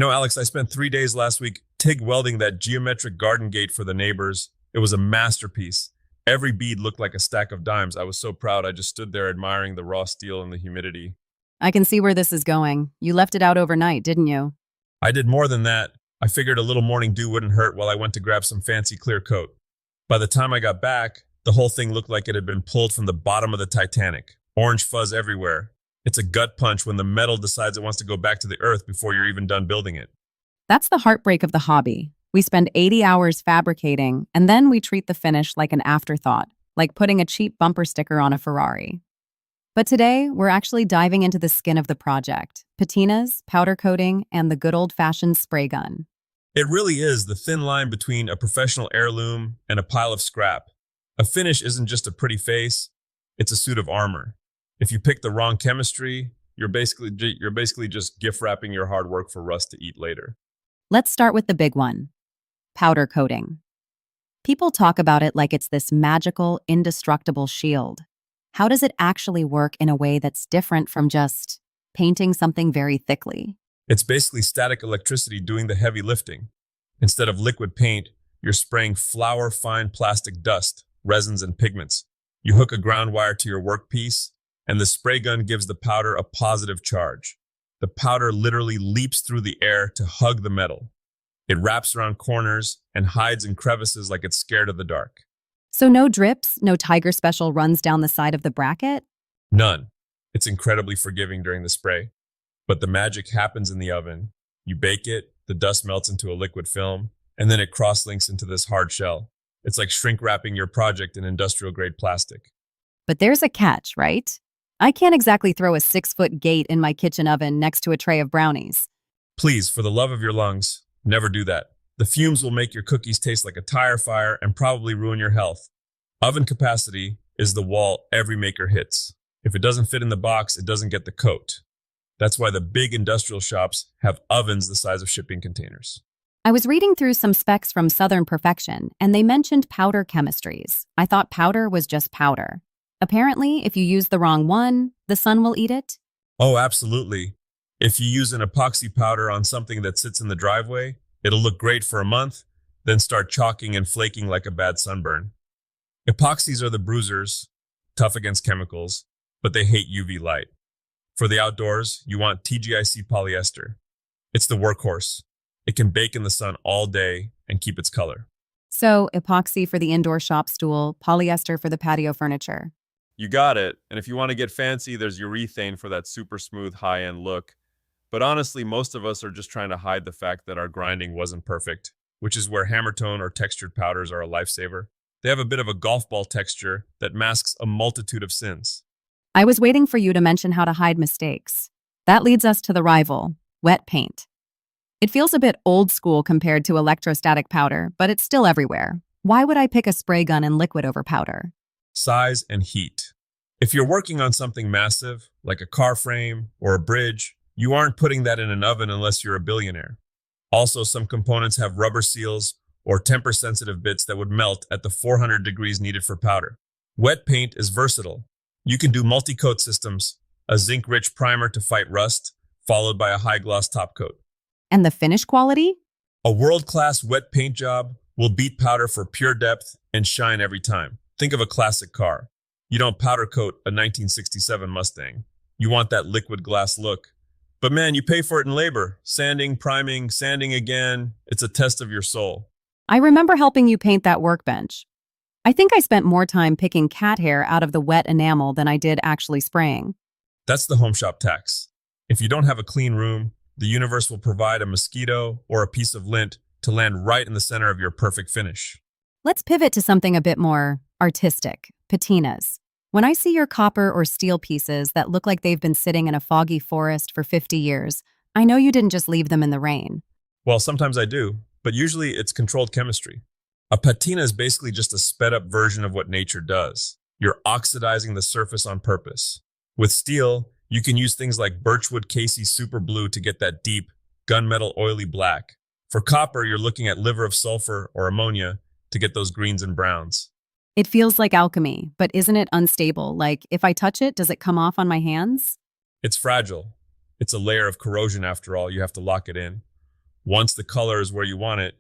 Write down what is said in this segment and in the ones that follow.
Alex, I spent 3 days last week TIG welding that geometric garden gate for the neighbors. It was a masterpiece. Every bead looked like a stack of dimes. I was so proud. I just stood there admiring the raw steel and the humidity. I can see where this is going. You left it out overnight, didn't you? I did more than that. I figured a little morning dew wouldn't hurt while I went to grab some fancy clear coat. By the time I got back, the whole thing looked like it had been pulled from the bottom of the Titanic. Orange fuzz everywhere. It's a gut punch when the metal decides it wants to go back to the earth before you're even done building it. That's the heartbreak of the hobby. We spend 80 hours fabricating, and then we treat the finish like an afterthought, like putting a cheap bumper sticker on a Ferrari. But today, we're actually diving into the skin of the project: patinas, powder coating, and the good old-fashioned spray gun. It really is the thin line between a professional heirloom and a pile of scrap. A finish isn't just a pretty face, it's a suit of armor. If you pick the wrong chemistry, you're basically just gift wrapping your hard work for rust to eat later. Let's start with the big one: powder coating. People talk about it like it's this magical, indestructible shield. How does it actually work in a way that's different from just painting something very thickly? It's basically static electricity doing the heavy lifting. Instead of liquid paint, you're spraying flour fine plastic dust, resins, and pigments. You hook a ground wire to your workpiece, and the spray gun gives the powder a positive charge. The powder literally leaps through the air to hug the metal. It wraps around corners and hides in crevices like it's scared of the dark. So no drips, no Tiger Special runs down the side of the bracket? None. It's incredibly forgiving during the spray. But the magic happens in the oven. You bake it, the dust melts into a liquid film, and then it cross-links into this hard shell. It's like shrink wrapping your project in industrial-grade plastic. But there's a catch, right? I can't exactly throw a 6-foot gate in my kitchen oven next to a tray of brownies. Please, for the love of your lungs, never do that. The fumes will make your cookies taste like a tire fire and probably ruin your health. Oven capacity is the wall every maker hits. If it doesn't fit in the box, it doesn't get the coat. That's why the big industrial shops have ovens the size of shipping containers. I was reading through some specs from Southern Perfection, and they mentioned powder chemistries. I thought powder was just powder. Apparently, if you use the wrong one, the sun will eat it. Oh, absolutely. If you use an epoxy powder on something that sits in the driveway, it'll look great for a month, then start chalking and flaking like a bad sunburn. Epoxies are the bruisers, tough against chemicals, but they hate UV light. For the outdoors, you want TGIC polyester. It's the workhorse. It can bake in the sun all day and keep its color. So, epoxy for the indoor shop stool, polyester for the patio furniture. You got it. And if you want to get fancy, there's urethane for that super smooth high-end look. But honestly, most of us are just trying to hide the fact that our grinding wasn't perfect, which is where hammer-tone or textured powders are a lifesaver. They have a bit of a golf ball texture that masks a multitude of sins. I was waiting for you to mention how to hide mistakes. That leads us to the rival, wet paint. It feels a bit old school compared to electrostatic powder, but it's still everywhere. Why would I pick a spray gun and liquid over powder? Size and heat. If you're working on something massive, like a car frame or a bridge, you aren't putting that in an oven unless you're a billionaire. Also, some components have rubber seals or temper-sensitive bits that would melt at the 400 degrees needed for powder. Wet paint is versatile. You can do multi-coat systems, a zinc-rich primer to fight rust, followed by a high-gloss top coat. And the finish quality? A world-class wet paint job will beat powder for pure depth and shine every time. Think of a classic car. You don't powder coat a 1967 Mustang. You want that liquid glass look. But man, you pay for it in labor. Sanding, priming, sanding again. It's a test of your soul. I remember helping you paint that workbench. I think I spent more time picking cat hair out of the wet enamel than I did actually spraying. That's the home shop tax. If you don't have a clean room, the universe will provide a mosquito or a piece of lint to land right in the center of your perfect finish. Let's pivot to something a bit more artistic: patinas. When I see your copper or steel pieces that look like they've been sitting in a foggy forest for 50 years, I know you didn't just leave them in the rain. Well, sometimes I do, but usually it's controlled chemistry. A patina is basically just a sped up version of what nature does. You're oxidizing the surface on purpose. With steel, you can use things like Birchwood Casey Super Blue to get that deep, gunmetal oily black. For copper, you're looking at liver of sulfur or ammonia to get those greens and browns. It feels like alchemy, but isn't it unstable? Like, if I touch it, does it come off on my hands? It's fragile. It's a layer of corrosion after all. You have to lock it in. Once the color is where you want it,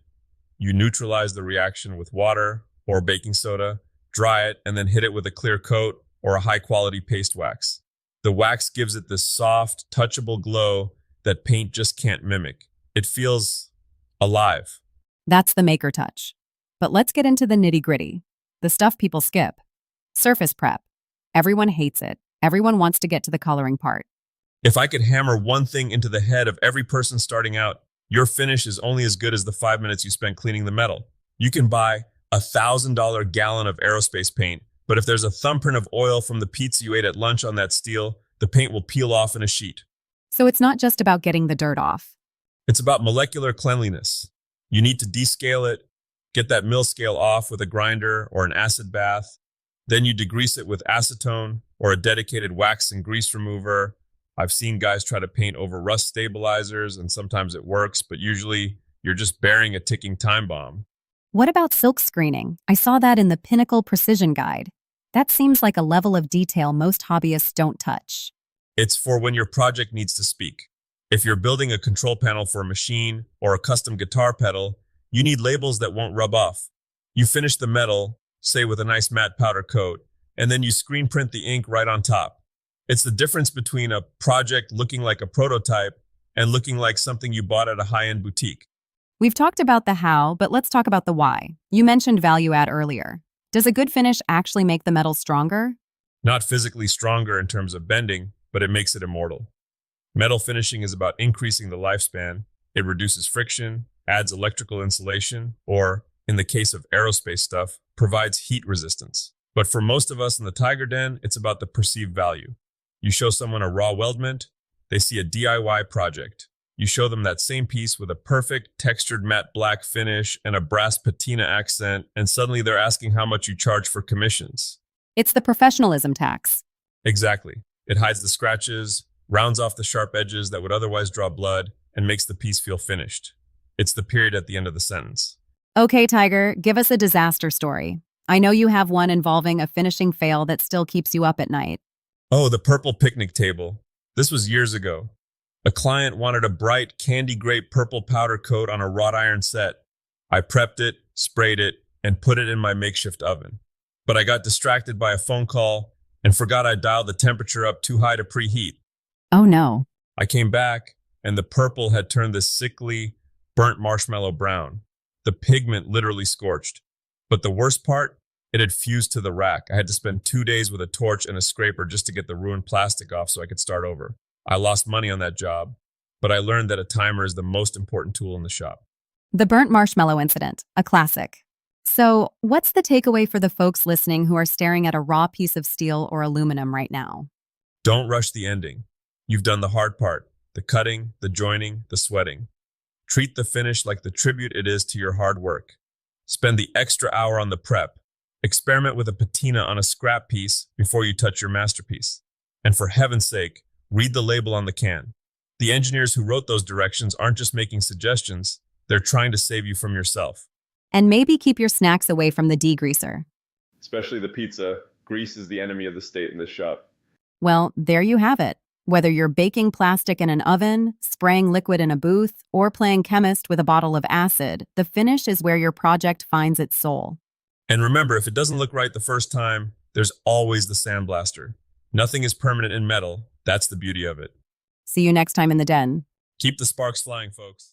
you neutralize the reaction with water or baking soda, dry it, and then hit it with a clear coat or a high-quality paste wax. The wax gives it this soft, touchable glow that paint just can't mimic. It feels alive. That's the maker touch. But let's get into the nitty-gritty, the stuff people skip. Surface prep. Everyone hates it. Everyone wants to get to the coloring part. If I could hammer one thing into the head of every person starting out, your finish is only as good as the 5 minutes you spent cleaning the metal. You can buy a $1,000 gallon of aerospace paint, but if there's a thumbprint of oil from the pizza you ate at lunch on that steel, the paint will peel off in a sheet. So it's not just about getting the dirt off. It's about molecular cleanliness. You need to descale it, get that mill scale off with a grinder or an acid bath. Then you degrease it with acetone or a dedicated wax and grease remover. I've seen guys try to paint over rust stabilizers, and sometimes it works, but usually you're just burying a ticking time bomb. What about silk screening? I saw that in the Pinnacle Precision Guide. That seems like a level of detail most hobbyists don't touch. It's for when your project needs to speak. If you're building a control panel for a machine or a custom guitar pedal, you need labels that won't rub off. You finish the metal, say with a nice matte powder coat, and then you screen print the ink right on top. It's the difference between a project looking like a prototype and looking like something you bought at a high-end boutique. We've talked about the how, but let's talk about the why. You mentioned value add earlier. Does a good finish actually make the metal stronger? Not physically stronger in terms of bending, but it makes it immortal. Metal finishing is about increasing the lifespan. It reduces friction, adds electrical insulation, or, in the case of aerospace stuff, provides heat resistance. But for most of us in the Tiger Den, it's about the perceived value. You show someone a raw weldment, they see a DIY project. You show them that same piece with a perfect textured matte black finish and a brass patina accent, and suddenly they're asking how much you charge for commissions. It's the professionalism tax. Exactly. It hides the scratches, rounds off the sharp edges that would otherwise draw blood, and makes the piece feel finished. It's the period at the end of the sentence. Okay, Tiger, give us a disaster story. I know you have one involving a finishing fail that still keeps you up at night. Oh, the purple picnic table. This was years ago. A client wanted a bright candy grape purple powder coat on a wrought iron set. I prepped it, sprayed it, and put it in my makeshift oven. But I got distracted by a phone call and forgot I dialed the temperature up too high to preheat. Oh no. I came back, and the purple had turned this sickly, burnt marshmallow brown. The pigment literally scorched. But the worst part, it had fused to the rack. I had to spend 2 days with a torch and a scraper just to get the ruined plastic off so I could start over. I lost money on that job, but I learned that a timer is the most important tool in the shop. The burnt marshmallow incident, a classic. So, what's the takeaway for the folks listening who are staring at a raw piece of steel or aluminum right now? Don't rush the ending. You've done the hard part, the cutting, the joining, the sweating. Treat the finish like the tribute it is to your hard work. Spend the extra hour on the prep. Experiment with a patina on a scrap piece before you touch your masterpiece. And for heaven's sake, read the label on the can. The engineers who wrote those directions aren't just making suggestions, they're trying to save you from yourself. And maybe keep your snacks away from the degreaser. Especially the pizza. Grease is the enemy of the state in this shop. Well, there you have it. Whether you're baking plastic in an oven, spraying liquid in a booth, or playing chemist with a bottle of acid, the finish is where your project finds its soul. And remember, if it doesn't look right the first time, there's always the sandblaster. Nothing is permanent in metal. That's the beauty of it. See you next time in the den. Keep the sparks flying, folks.